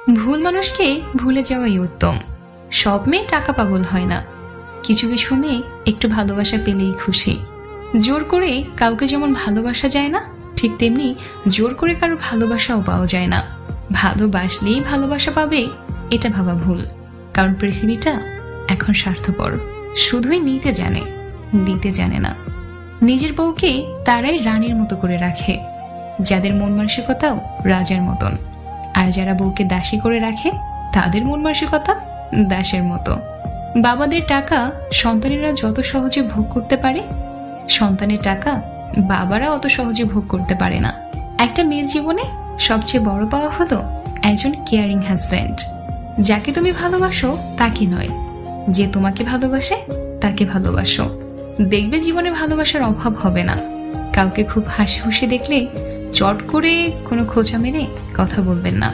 ভুল মানুষকে ভুলে যাওয়াই উত্তম। সব মেয়ে টাকা পাগল হয় না, কিছু কিছু মেয়ে একটু ভালোবাসা পেলেই খুশি। জোর করে কাউকে যেমন ভালোবাসা যায় না, ঠিক তেমনি জোর করে কারো ভালোবাসাও পাওয়া যায় না। ভালোবাসলেই ভালোবাসা পাবে এটা ভাবা ভুল, কারণ পৃথিবীটা এখন স্বার্থপর, শুধুই নিতে জানে, দিতে জানে না। নিজের বউকে তারাই রানীর মতো করে রাখে, যাদের মন মানসিকতাও রাজার মতন। আর যারা বউকে দাসী করে রাখে, তাদের মন মানসিকতা দাসের মতো। বাবাদের টাকা সন্তানেরা যত সহজে ভোগ করতে পারে, সন্তানের টাকা বাবারা অত সহজে ভোগ করতে পারে না। একটা মেয়ের জীবনে সবচেয়ে বড় পাওয়া হলো একজন কেয়ারিং হাজব্যান্ড। যাকে তুমি ভালোবাসো তাকে নয়, যে তোমাকে ভালোবাসে তাকে ভালোবাসো। দেখবে জীবনে ভালোবাসার অভাব হবে না। কাউকে খুব হাসি খুশি দেখলে চট করে কোনো খোঁচা মেরে কথা বলবেন না।